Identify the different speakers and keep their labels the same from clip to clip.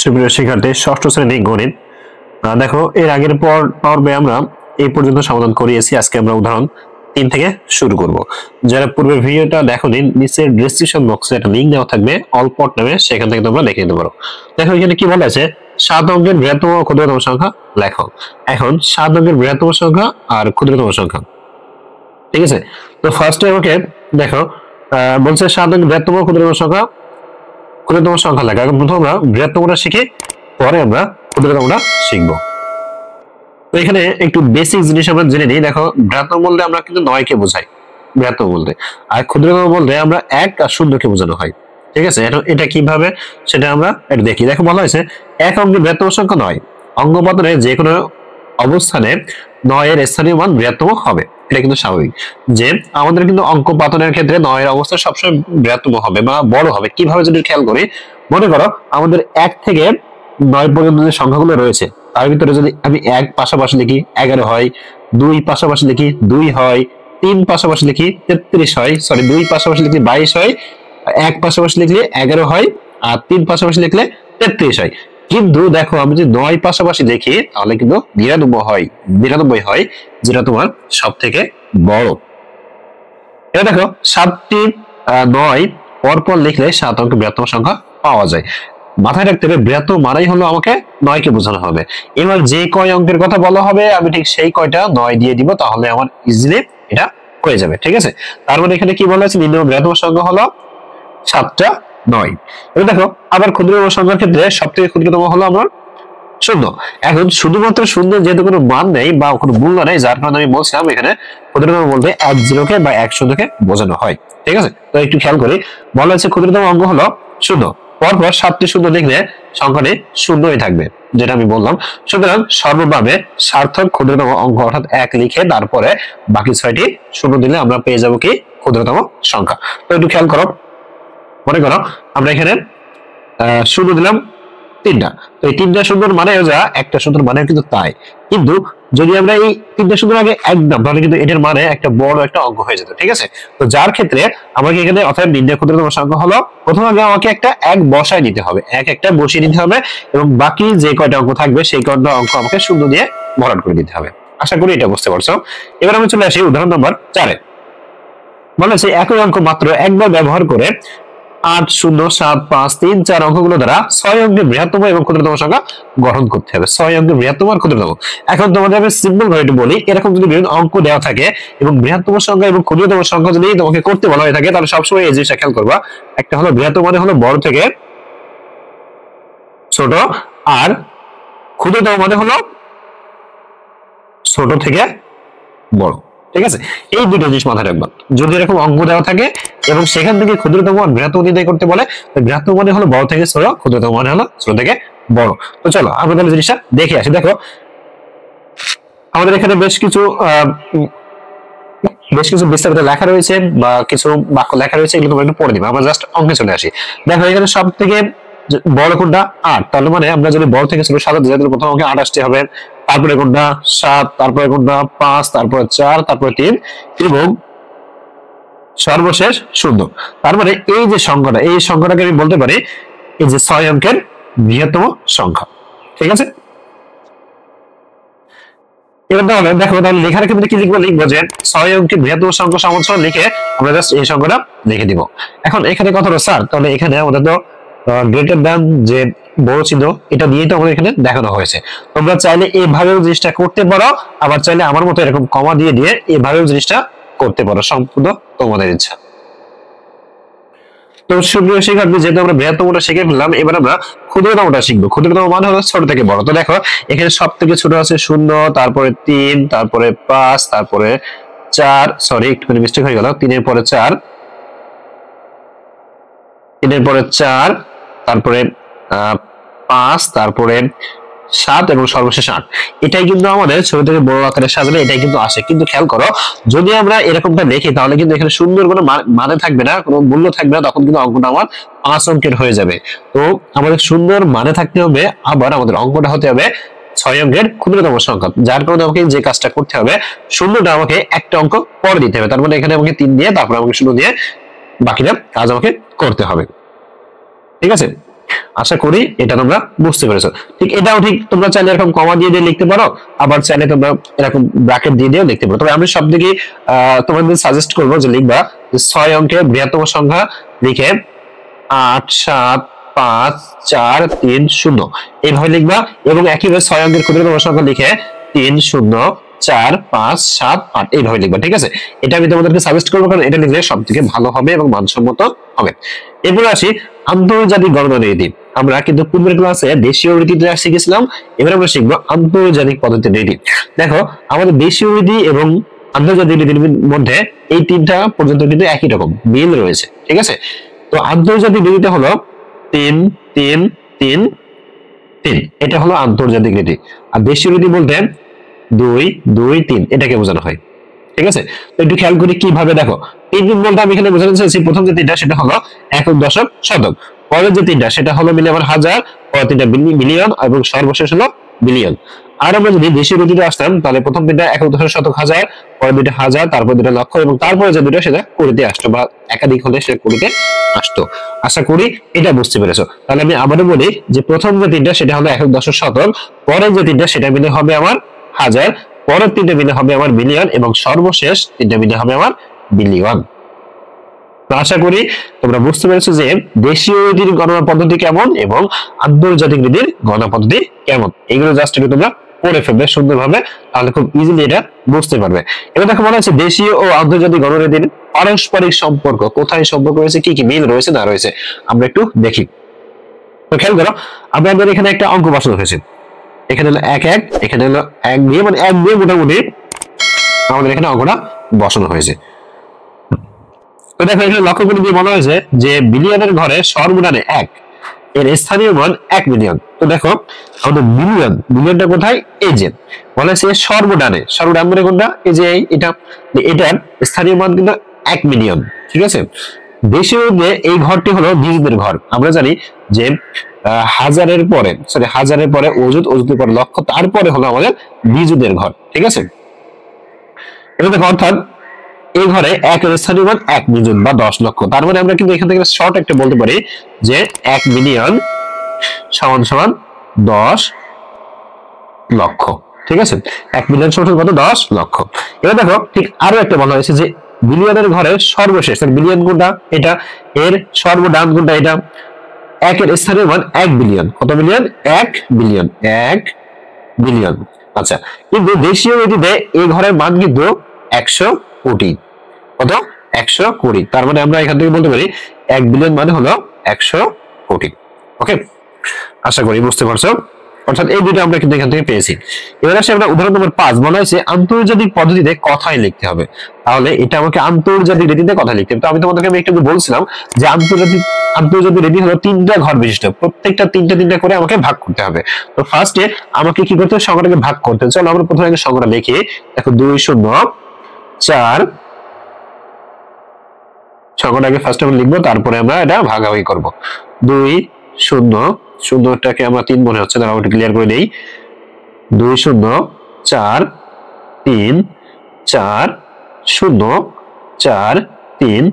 Speaker 1: সুপ্রিয় শিক্ষার্থী, ষষ্ঠ শ্রেণী গণিত। দেখো, এর আগের পর্বে আমরা এই পর্যন্ত সমাধান করিয়েছি। আজকে আমরা উদাহরণ 3 থেকে শুরু করব। যারা পূর্বের ভিডিওটা দেখোনি, নিচে ডেসক্রিপশন বক্সে একটা লিংক দেওয়া থাকবে অল্পট নামে, সেখান থেকে তোমরা দেখে নিতে পারো। দেখো এখানে কি বলা আছে, 7 অঙ্কের বৃহত্তম ও ক্ষুদ্রতম সংখ্যা লেখো। এখন 7 অঙ্কের বৃহত্তম সংখ্যা আর ক্ষুদ্রতম সংখ্যা, ঠিক আছে। তো ফার্স্টে আমাকে দেখো বলছে 7 অঙ্কের বৃহত্তম ও ক্ষুদ্রতম সংখ্যা লেখা। এখন প্রথম আমরা বৃহত্তমটা শিখি, পরে আমরা ক্ষুদ্রতমটা শিখবো। তো এখানে একটু বেসিক জিনিস আমরা জেনে নিই। দেখো, বৃহত্তম বলতে আমরা কিন্তু 9 কে বোঝাই বৃহত্তম বলতে, আর ক্ষুদ্রতম বলতে আমরা 1 আর 0 কে বোঝানো হয়, ঠিক আছে। এটা কিভাবে সেটা আমরা একটু দেখি। দেখো বলা হয়েছে 1 অঙ্কের বৃহত্তম সংখ্যা 9, অঙ্গপাতনের যে কোনো অবস্থানে 9 এর স্থানীয় মান বৃহত্তম হবে। এটা কিন্তু স্বাভাবিক যে আমাদের কিন্তু অঙ্ক পাতনের ক্ষেত্রে 9 এর অবস্থা সবসময় বৃহত্তম হবে বা বড় হবে। কিভাবে যদি খেয়াল করি, মনে করো আমাদের 1 থেকে 9 পর্যন্ত যে সংখ্যাগুলো রয়েছে তার ভিতরে যদি আমি 1 পাশাপাশি লিখি 11 হয়, 2 পাশাপাশি লিখি 2 হয়, 3 পাশাপাশি লিখি 33 হয়, 2 পাশাপাশি লিখলে 22 হয়, 1 পাশাপাশি লিখলে 11 হয়, আর 3 পাশাপাশি লিখলে 33 হয়। কিন্তু দেখো আমি যদি 9 পাশাপাশি দেখি তাহলে কিন্তু 99 হয়, যেটা তোমার সব থেকে বড়। এটা দেখো 7টি 9 পরপর লিখলে 7 অঙ্কের বৃহত্তম সংখ্যা পাওয়া যায়। মাথায় রাখতে হবে বৃহত্তম মানেই হলো আমাকে 9 কে বোঝানো হবে। এবার যে কয় অঙ্কের কথা বলা হবে আমি ঠিক সেই কয়টা 9 দিয়ে দিব, তাহলে আমার ইজিলি এটা হয়ে যাবে, ঠিক আছে। তার মানে এখানে কি বলা আছে, নিম্ন বৃহত্তম সংখ্যা হলো 7টা 9। এবার দেখো আবার ক্ষুদ্রতম সংখ্যার ক্ষেত্রে সবথেকে ক্ষুদ্রতম হলো আমার 0। এখন শুধুমাত্র 0 যেহেতু কোনো মান নেই বা কোনো মূল্য নেই, যার কারণে আমি বলছিলাম এখানে ক্ষুদ্রতম বলতে 10 কে বা 100 কে বোঝানো হয়, ঠিক আছে। তো একটু খেয়াল করি, বলা হচ্ছে ক্ষুদ্রতম অঙ্ক হলো 0, পরপর 7টি 0 লিখলে সংখ্যাটি 0ই থাকবে, যেটা আমি বললাম। সুতরাং সর্বভাবে সার্থক ক্ষুদ্রতম অঙ্ক অর্থাৎ 1 লিখে তারপরে বাকি 6টি 0 দিলে আমরা পেয়ে যাবো কি ক্ষুদ্রতম সংখ্যা। তো একটু খেয়াল করো, মনে করো আমরা এখানে 0 দিলাম 3টা, তো এই 3টা 0 মানে যা, একটা 0 মানে কিন্তু তাই। কিন্তু যদি আমরা এই 3টা 0 আগে 1 দাম, তাহলে কিন্তু এটার মানে একটা বড় একটা অঙ্ক হয়ে যেত, ঠিক আছে। তো যার ক্ষেত্রে আমাকে এখানে অর্থাৎ নির্ণয় ক্ষুদ্রতম সংখ্যা হলো, প্রথম আগে আমাকে একটা 1 বসায় নিতে হবে, একটা বসিয়ে নিতে হবে, এবং বাকি যে কয়টা অঙ্ক থাকবে সেই কয়টা অঙ্ক আমাকে 0 দিয়ে ভরাট করে দিতে হবে। আশা করি এটা বুঝতে পারছো। এবার আমি চলে আসি উদাহরণ নম্বর 4-এ। বলা হচ্ছে একই অঙ্ক মাত্র একবার ব্যবহার করে 8, 0, 7, 5, 3, 4 অঙ্কগুলো দ্বারা 6 অঙ্কের বৃহত্তম এবং ক্ষুদ্রতম সংখ্যা গঠন করতে হবে। 6 অঙ্কের বৃহত্তম আর ক্ষুদ্রতম। এখন তোমাদের আমি সিম্পল ভাবে একটু বলি, এরকম যদি বিভিন্ন অঙ্ক দেওয়া থাকে এবং বৃহত্তম সংখ্যা এবং ক্ষুদ্রতম সংখ্যা যদি তোমাকে করতে বলা হয়ে থাকে, তাহলে সবসময় এই জিনিসটা খেয়াল করবা, একটা হলো বৃহত্তম মানে হলো বড় থেকে ছোট, আর ক্ষুদ্রতম মানে হলো ছোট থেকে বড়, ঠিক আছে। এই দুটো জিনিস মাথায় রাখবা। যদি এরকম অঙ্ক দেওয়া থাকে এবং সেখান থেকে ক্ষুদ্রতম আর বৃহত্তম নির্ণয় করতে বলে, বৃহত্তম মানে হলো বড় থেকে ছোট, ক্ষুদ্রতম মানে হলো ছোট থেকে বড়। তো চলো আমরা তাহলে জিনিসটা দেখে আসি। দেখো আমাদের এখানে বেশ কিছু বিস্তারিত লেখা রয়েছে বা কিছু বাক্য লেখা রয়েছে, এগুলো তোমরা একটু পড়ে দিবা। আমরা জাস্ট অঙ্কে চলে আসি। দেখো এখানে সব থেকে বড় কোনটা 8, তাহলে মানে আমরা যদি বড় থেকে ছোট 7 দিই, তাহলে প্রথম অঙ্কে 8 আসতে হবে, তারপরে কোনটা 7, তারপরে কোনটা 5, তারপরে 4, তারপরে 3 এবং সর্বশেষ 0। তার মানে এই যে সংখ্যাটা, এই সংখ্যাটাকে আমি বলতে পারি এই যে 6 অঙ্কের বৃহত্তম সংখ্যা, ঠিক আছে। এবার তাহলে দেখো, তাহলে লেখার ক্ষেত্রে কি লিখবো, যে 6 অঙ্কের বৃহত্তম সংখ্যা সমান লিখে আমরা জাস্ট এই সংখ্যাটা লিখে দিব। এখন এখানে কথা হলো স্যার, তাহলে এখানে আমাদের তো গ্রেটার দ্যান যে বড় চিহ্ন, এটা দিয়ে তো আমাদের এখানে দেখানো হয়েছে। তোমরা চাইলে এইভাবেও জিনিসটা করতে পারো, আবার চাইলে আমার মতো এরকম কমা দিয়ে এইভাবেও জিনিসটা করতে পারো, সম্পূর্ণ তোমাদের ইচ্ছা। তো সুপ্রিয় শিক্ষার্থী, যেহেতু আমরা বৃহত্তমটা শিখে ফেললাম, এবার আমরা ক্ষুদ্রতমটা শিখবো। ক্ষুদ্রতম মানে হলো ছোট থেকে বড়। তো দেখো এখানে সব থেকে ছোট আছে 0, তারপরে 3, তারপরে 5, তারপরে 4, একটুখানি মিস্টেক হয়ে গেল, 3-এর পরে 4, 3-এর পরে 4, তারপরে 5, তারপরে 7 এবং সর্বশেষ 8। এটাই কিন্তু আমাদের ছোট থেকে বড় আকারে সাজালে এটাই কিন্তু আসে। কিন্তু খেয়াল করো, যদি আমরা এরকমটা লিখি তাহলে কিন্তু এখানে সুন্দর কোনো মানে থাকবে না, কোনো মূল্য থাকবে না, তখন কিন্তু অঙ্কটা আমার 5 অঙ্কের হয়ে যাবে। তো আমাদের সুন্দর মানে থাকতে হবে, আবার আমাদের অঙ্কটা হতে হবে 6 অঙ্কের ক্ষুদ্রতম সংখ্যা, যার কারণে আমাকে যে কাজটা করতে হবে, শূন্যটা আমাকে একটা অঙ্ক পরে দিতে হবে। তার মানে এখানে আমাকে 3 দিয়ে তারপর আমাকে 0 দিয়ে বাকিটা কাজ আমাকে করতে হবে, ঠিক আছে। আশা করি এটা তোমরা বুঝতে পেরেছো। ঠিক এটাও ঠিক তোমরা চাইলে এরকম কমা দিয়ে দিয়ে লিখতে পারো, আবার চাইলে তোমরা এরকম ব্র্যাকেট দিয়ে দিয়েও লিখতে পারো। তবে আমি সব দিকে তোমাদের সাজেস্ট করবো যে লিখবা যে 6 অঙ্কের বৃহত্তম সংখ্যা লিখে 8 7 5 4 3 0 এইভাবে লিখবা, এবং একইভাবে 6 অঙ্কের ক্ষুদ্রতম সংখ্যা লিখে 3 0 4 5 7 8 এইভাবে লিখবা। ঠিক আছে, এটা আমি তোমাদেরকে সাজেস্ট করবো, কারণ এটা লিখলে সব থেকে ভালো হবে এবং মানসম্মত হবে। এরপরে আসি আন্তর্জাতিক গণনা রীতি। আমরা কিন্তু পূর্বের ক্লাসে দেশীয় রীতিটা শিখেছিলাম, এবার আমরা শিখবো আন্তর্জাতিক পদ্ধতির রীতি। দেখো আমাদের দেশীয় রীতি এবং আন্তর্জাতিক রীতির মধ্যে এই তিনটা পর্যন্ত কিন্তু একই রকম মিল রয়েছে। ঠিক আছে, তো আন্তর্জাতিক রীতিটা হলো 3 3 3 3, এটা হলো আন্তর্জাতিক রীতি। আর দেশীয় রীতি বলতে 2 2 3, এটাকে বোঝানো হয়। ঠিক আছে, তো একটু খেয়াল করি কিভাবে। দেখো 3 3 বলতে আমি এখানে বোঝাতে চাইছি প্রথম যে তিনটা সেটা হলো একক, দশক, শতক। পরের যে তিনটা সেটা হলো মিলে আবার হাজার, পরের তিনটা মিলিয়ন, এবং সর্বশেষ হলো বিলিয়ন। আর আমরা যদি দেশীয় রীতিতে আসতাম তাহলে প্রথম তিনটা একক, দশক, শতক, হাজার, পরের দুইটা হাজার, তারপর দুইটা লক্ষ, এবং তারপরে যে দুইটা সেটা কোটিতে আসতো, বা একাধিক হলে সেটা কোটিতে আসতো। আশা করি এটা বুঝতে পেরেছো। তাহলে আমি আবারও বলি যে প্রথম যে তিনটা সেটা হলো একক, দশক, শতক, পরের যে তিনটা সেটা মিলে হবে আমার হাজার, পরের তিনটা মিলে হবে আমার মিলিয়ন, এবং সর্বশেষ তিনটা মিলে হবে আমার বিলিয়ন। তো আশা করি তোমরা বুঝতে পেরেছো যে দেশীয় রীতির গণনা পদ্ধতি কেমন এবং আন্তর্জাতিক রীতির গণনা পদ্ধতি কেমন। এগুলো জাস্ট একটু তোমরা পড়ে ফেলবে সুন্দরভাবে, তাহলে খুব ইজিলি এটা বুঝতে পারবে। এবার দেখো মনে হচ্ছে দেশীয় ও আন্তর্জাতিক গণনা রীতির পারস্পরিক সম্পর্ক, কোথায় সম্পর্ক রয়েছে, কি কি মিল রয়েছে না রয়েছে আমরা একটু দেখি। তো খেয়াল করো, আমরা এখানে একটা অঙ্ক বসানো হয়েছে, এখানে হলো 1 1, এখানে হলো 1 দিয়ে, মানে 1 দিয়ে মোটামুটি আমাদের এখানে অঙ্কটা বসানো হয়েছে। তো দেখো এখানে লক্ষ্য করে দিয়ে বলা হয়েছে যে বিলিয়নের ঘরে সর্বদানে 1, এর স্থানীয় মান 1 মিলিয়ন। তো দেখো আমাদের বিলিয়নটা কোথায়, এই যে বলা হয়েছে সর্বদানে, সর্বদান মানে কোনটা, এই যে এটা, এটার স্থানীয় মান কিন্তু 1 মিলিয়ন। ঠিক আছে, দেশের মধ্যে এই ঘরটি হলো দ্বিজুদের ঘর। আমরা জানি যে হাজারের পরে অযুত, অযুতের পরে লক্ষ, তারপরে হলো আমাদের দ্বিজুদের ঘর। ঠিক আছে, এটা দেখো অর্থাৎ এই ঘরে 1 এর স্থানীয় মান 1 নিযুত বা 10 লক্ষ। তার মানে আমরা কিন্তু এখান থেকে শর্ট একটা বলতে পারি যে 1 মিলিয়ন সমান সমান 10 লক্ষ। ঠিক আছে, 1 মিলিয়ন সমান কত, 10 লক্ষ। এবার দেখো ঠিক আরো একটা বলা হয়েছে যে বিলিয়নের ঘরে সর্বশেষ, বিলিয়ন কোনটা, এটা, এর সর্বদান কোনটা, এটা, 1 এর স্থানীয় মান 1 বিলিয়ন। কত বিলিয়ন, 1 বিলিয়ন, 1 বিলিয়ন। আচ্ছা, কিন্তু দেশীয় রীতিতে এই ঘরের মান কিন্তু 100 কোটি। কত, 100 কোটি। তার মানে আমরা এখান থেকে বলতে পারি 1 বিলিয়ন মানে হলো 100 কোটি। ওকে, আশা করি বুঝতে পারছো। অর্থাৎ এই দুটো আমরা কিন্তু এখান থেকে পেয়েছি। এবার আসে আমরা উদাহরণ নম্বর 5, বলা হয়েছে আন্তর্জাতিক পদ্ধতিতে কথাই লিখতে হবে। তাহলে এটা আমাকে আন্তর্জাতিক রীতিতে কথা লিখতে হবে। তো আমি তোমাদেরকে একটু বলছিলাম যে আন্তর্জাতিক রীতি হলো 3টা ঘর বিশিষ্ট, প্রত্যেকটা 3টা করে আমাকে ভাগ করতে হবে। তো ফার্স্টে আমাকে কি করতে হবে, সংখ্যাটাকে ভাগ করতে হবে। চলো আমরা প্রথমে আগে সংখ্যাটা লিখি। দেখো 2 0 4, সংখ্যাটাকে ফার্স্ট আমরা লিখবো, তারপরে আমরা এটা ভাগাভাগি করব। 2 0, শূন্যটাকে আমরা 3 মনে হচ্ছে, তাহলে ওটা ক্লিয়ার করে দেই। 2 0 4 3 4 0 4 3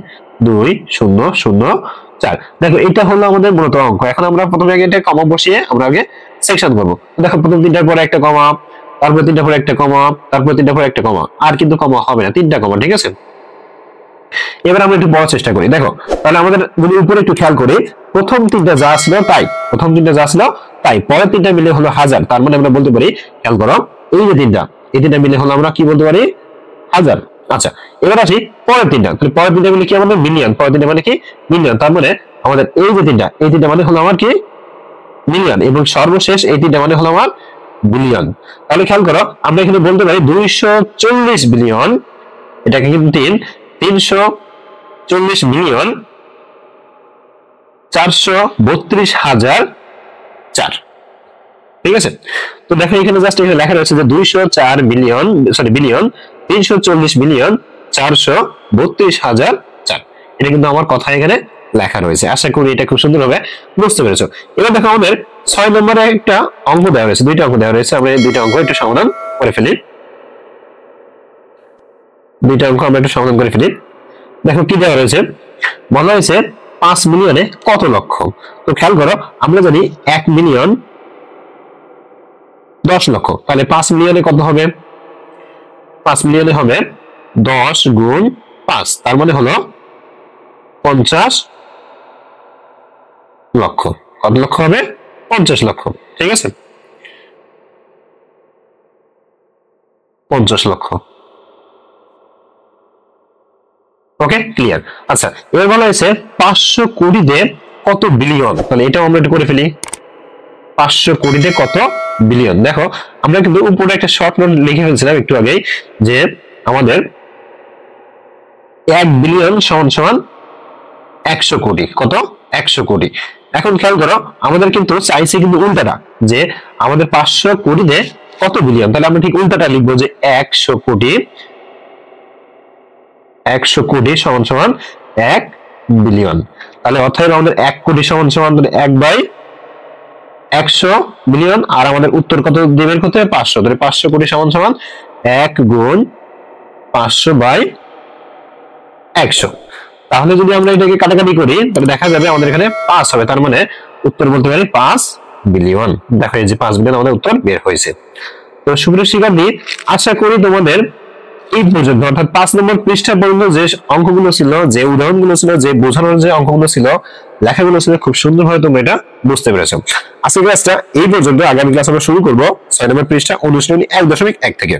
Speaker 1: 2 0 0 4। দেখো এটা হলো আমাদের মূলত অঙ্ক। এখন আমরা প্রথমে আগে এটা কমা বসিয়ে আমরা আগে সেকশন করব। দেখো প্রথম 3টার পরে একটা কমা, তারপর 3টার পরে একটা কমা, তারপর 3টার পরে একটা কমা, আর কিন্তু কমা হবে না, 3টা কমা। ঠিক আছে, এবার আমরা একটু পড়ার চেষ্টা করি। দেখো তাহলে আমাদের যদি উপরে একটু খেয়াল করি, প্রথম 3টা যা ছিল তাই, পরের 3টা মিলে হলো হাজার। তার মানে আমরা বলতে পারি, খেয়াল করো, এই যে 3টা, এই 3টা মিলে হলো আমরা কি বলতে পারি, হাজার। আচ্ছা, এবার আসি পরের 3টা, তাহলে পরের 3টা মিলে কি আমাদের মিলিয়ন, পরের 3টা মানে কি মিলিয়ন। তার মানে আমাদের এই যে 3টা, এই 3টা মানে হলো আমার কি মিলিয়ন, এবং সর্বশেষ এই 3টা মানে হলো আমার বিলিয়ন। তাহলে খেয়াল করো, আমরা এখানে বলতে পারি 240 বিলিয়ন, এটাকে কিন্তু 340 মিলিয়ন 432,000 4। ঠিক আছে, তো দেখো এখানে জাস্ট এখানে লেখা রয়েছে যে 204 বিলিয়ন 340 মিলিয়ন 432,000 4। এটা কিন্তু আমার কথা এখানে লেখা রয়েছে। আশা করি এটা খুব সুন্দরভাবে বুঝতে পেরেছো। এবার দেখো আমাদের 6 নম্বরে একটা অঙ্ক দেওয়া রয়েছে, 2টা অঙ্ক দেওয়া রয়েছে। আমরা এই 2টা অঙ্ক একটু সমাধান করে ফেলি। দেখো কি দেওয়া রয়েছে, বলা হয়েছে 5 মিলিয়নে কত লক্ষ। তো খেয়াল করো, আমরা জানি 1 মিলিয়ন 10 লক্ষ, তাহলে 5 মিলিয়নে কত হবে? 5 মিলিয়নে হবে 10 গুণ 5, তার মানে হলো 50 লক্ষ। কত লক্ষ হবে? 50 লক্ষ। ঠিক আছে, 50 লক্ষ। ওকে, ক্লিয়ার। আচ্ছা, এবার বলা হয়েছে 500 কোটিতে কত বিলিয়ন, তাহলে এটাও আমরা একটু করে ফেলি। 500 কোটিতে কত বিলিয়ন। দেখো, আমরা কিন্তু উপরে একটা শর্ট নোট লিখে ফেলছিলাম একটু আগেই, যে আমাদের 1 বিলিয়ন সমান সমান 100 কোটি। কত? 100 কোটি। এখন খেয়াল করো, আমাদের কিন্তু চাইছে কিন্তু উল্টাটা, যে আমাদের 500 কোটিতে কত বিলিয়ন, তাহলে আমরা ঠিক উল্টাটা লিখবো, যে 100 কোটি, 100 কোটি সমান সমান 1 বিলিয়ন। তাহলে অর্থাৎ আমাদের 1 কোটি সমান সমান 1/100 বিলিয়ন, আর আমাদের উত্তর কত দেবের কত? 500। তাহলে 500 কোটি সমান সমান 1 গুণ 500/100। তাহলে যদি আমরা এটাকে কাটাকাটি করি, তাহলে দেখা যাবে আমাদের এখানে 5 হবে, তার মানে উত্তর বলতে পারি 5 বিলিয়ন। দেখো, এই যে 5 বিলিয়ন আমাদের উত্তর বের হয়েছে। তো সুপ্রিয় শিক্ষার্থী, আশা করি তোমাদের এই পর্যন্ত, অর্থাৎ 5 নম্বর পৃষ্ঠা পর্যন্ত যে অঙ্কগুলো ছিল, যে উদাহরণগুলো ছিল, যে বোঝানোর যে অঙ্কগুলো ছিল, লেখাগুলো ছিল, খুব সুন্দরভাবে তোমরা এটা বুঝতে পেরেছো। আজকের ক্লাসটা এই পর্যন্ত। আগামী ক্লাস আমরা শুরু করবো 6 নম্বর পৃষ্ঠা অনুশীলনী 1.1 থেকে।